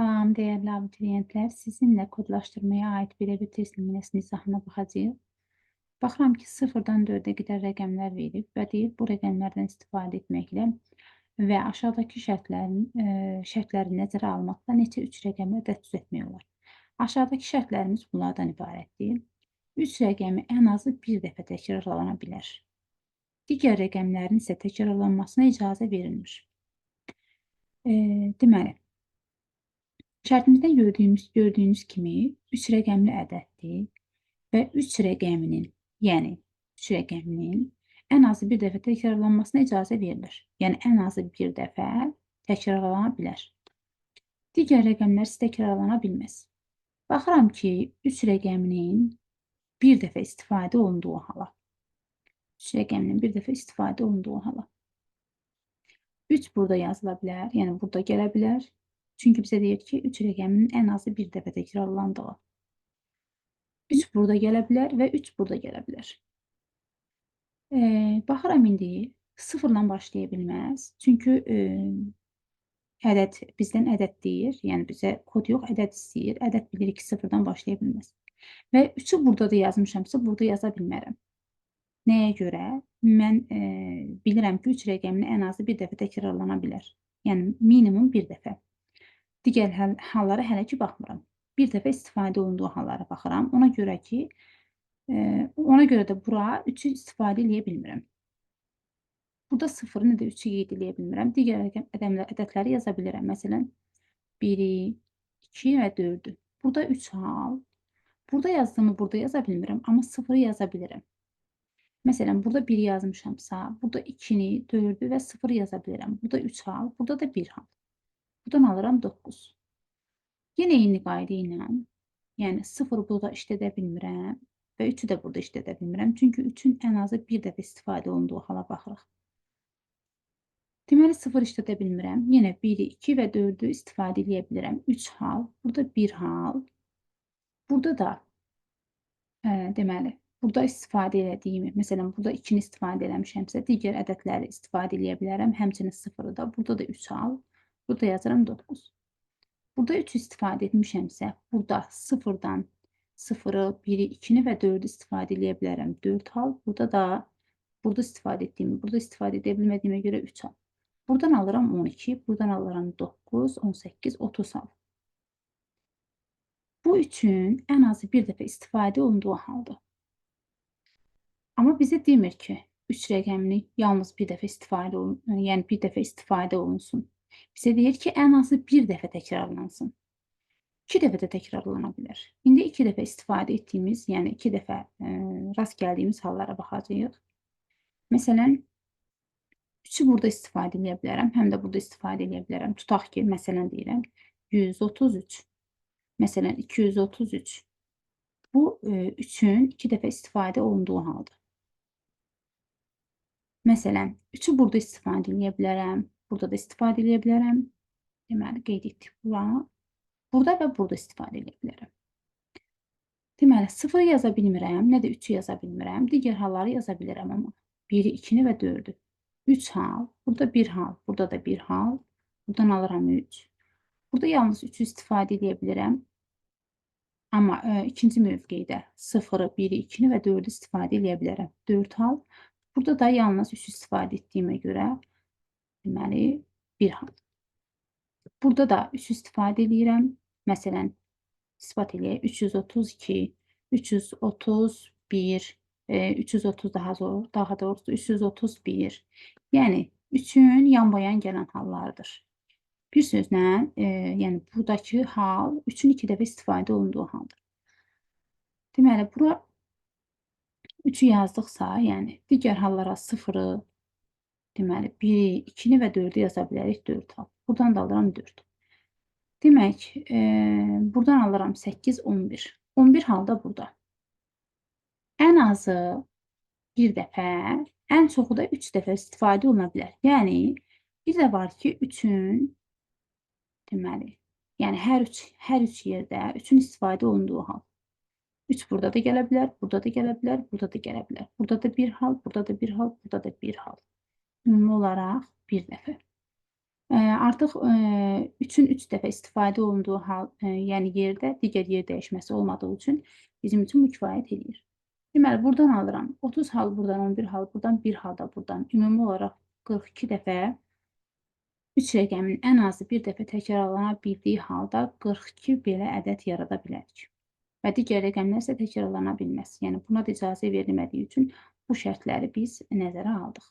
Salam, değerli abituriyentlər. Sizinlə kodlaşdırmaya aid birebir test nümunəsinin izahına baxacağıq. Baxıram ki, 0-dan 4-ə qədər rəqəmlər verib və deyir bu rəqəmlərdən istifadə etməklə və aşağıdakı şərtləri nəzərə almaqla neçə 3 rəqəmli ədəd düzəltmək olar? Aşağıdakı şərtlərimiz bunlardan ibarətdir. 3 rəqəmi ən azı bir dəfə təkrarlana bilər. Digər rəqəmlərin isə təkrarlanmasına icazə verilmir. Deməli, şərtimizdən gördüyünüz kimi 3 rəqəmli ədəddir və 3 rəqəminin, yəni 3 rəqəminin ən azı bir dəfə təkrarlanmasına icazə verilir. Yəni ən azı bir dəfə təkrarlana bilər. Digər rəqəmlər isə təkrarlana bilməz. Baxıram ki, 3 rəqəminin bir dəfə istifadə olunduğu hala. 3 rəqəminin bir dəfə istifadə olunduğu hala. 3 burada yazıla bilər, yəni burada gələ bilər. Çünki bizə deyir ki, 3 rəqəminin ən azı bir dəfə təkrarlandığı. 3 burada gələ bilər və 3 burada gələ bilər. Baxıram indi 0-la başlaya bilməz. Çünki ədəd bizdən ədəd deyir. Yəni bizə kod yox, ədəd istəyir. Ədəd bilirik ki, 0-dan başlaya bilməz. Və 3-ü burada da yazmışamsa, burada yaza bilmərəm. Nəyə görə? Mən bilirəm ki, 3 rəqəmini ən azı bir dəfə təkrarlana bilər. Yəni minimum bir dəfə. Digər hallara hələ ki baxmıram. Bir dəfə istifadə olunduğu hallara baxıram. Ona görə də bura 3-ü istifadə edə bilmirəm. Burada 0-ı nə də 3-ü qeyd edə bilmirəm. Digər ədədləri yaza bilirəm. Məsələn, 1-i, 2 və 4-ü. Burada 3 hal. Burada yazdığımı burada yaza bilmirəm, amma 0-ı yaza bilirəm. Məsələn, burada 1 yazmışamsa, burada 2-ni, 4-ü və 0-ı yaza bilirəm. Burada 3 hal, burada da 1 hal. Buradan alıram 9. Yenə eyni qayda ilə, yəni 0-ı burada işlədə bilmirəm və 3-ü də burada işlədə bilmirəm. Çünki 3-ün ən azı bir dəfə istifadə olunduğu hala baxırıq. Deməli, 0 işlədə bilmirəm. Yenə 1-i, 2 və 4-ü istifadə edə bilirəm. 3 hal, burada 1 hal. Burada da, deməli, burada istifadə elədiyimi, məsələn, burada 2-ni istifadə eləmişəmsə, digər ədədləri istifadə edə bilərəm. Həmçinin 0-ı da, burada da 3 hal. Burada yazıram 9. Burada 3 istifadə etmişəmsə, burada 0-dan 0-ı, 1-i, 2-ni və 4-ü istifadə edə bilərəm. 4 hal. Burada istifadə etdiyimi, burada istifadə edə bilmədiyimə görə 3 hal. Buradan alıram 12, buradan alıram 9, 18, 30 hal. Bu üçün ən azı bir dəfə istifadə olunduğu haldır. Amma bizə demir ki, 3 rəqəmini yalnız bir dəfə istifadə olunsun. Bizə deyir ki, ən azı bir dəfə təkrarlansın. 2 dəfə də təkrarlana bilər. İndi 2 dəfə istifadə etdiyimiz, yəni 2 dəfə rast gəldiyimiz hallara baxacağıq. Məsələn, 3-ü burada istifadə edə bilərəm, həm də burada istifadə edə bilərəm. Tutaq ki, məsələn deyirəm, 133. Məsələn, 233. Bu 3-ün 2 dəfə istifadə olunduğu haldır. Məsələn, 3-ü burada istifadə edə bilərəm, burada da istifadə edə bilərəm. Deməli, qeyd etdik bura. Burada və burada istifadə edə bilərəm. Deməli, 0-ı yaza bilmirəm, nə də 3-ü yaza bilmirəm. Digər halları yaza bilirəm amma. 1-i, 2-ni və 4-ü. 3 hal, burada 1 hal, burada da 1 hal. Buradan alıram 3. Burada yalnız 3-ü istifadə edə bilirəm. Amma ikinci mövqedə 0-ı, 1-i, 2-ni və 4-ü istifadə edə bilərəm. 4 hal. Burada da yalnız 3-ü istifadə etdiyimə görə, deməli, 1 hal. Burada da 3 istifadə edirəm. Məsələn, isbat eləyək. 332, 331, 330 daha doğrusu 331. Yəni, 3-ün yanbayan gələn hallarıdır. Bir sözlə, yəni buradakı hal 3-ün 2 dəfə istifadə olunduğu haldır. Deməli, bura 3-ü yazdıqsa, yəni digər hallara 0-ı, deməli 1-i, 2-ni və 4-ü yaza bilərik 4 hal. Buradan da alıram 4. Demək, buradan alıram 8, 11. 11 halda burada. Ən azı bir dəfə, ən çoxu da 3 dəfə istifadə oluna bilər. Yəni, bir də var ki, 3-ün, deməli, yəni hər üç yerdə 3-ün istifadə olunduğu hal. 3 burada da gələ bilər, burada da gələ bilər, burada da gələ bilər. Burada da 1 hal, burada da 1 hal, burada da 1 hal. Ümumi olaraq bir dəfə. Artıq 3-ün 3 dəfə istifadə olunduğu hal, yəni yerdə digər yer dəyişməsi olmadığı üçün bizim üçün bu kifayət eləyir. Deməli, burdan alıram 30 hal burdan, 11 hal burdan, 1 hal da burdan. Ümumi olaraq 42 dəfə 3 rəqəminin ən azı bir dəfə təkrarlana bildiyi halda 42 belə ədəd yarada bilərik. Və digər rəqəmlər isə təkrarlana bilməz. Yəni buna da icazə verilmədiyi üçün bu şərtləri biz nəzərə aldıq.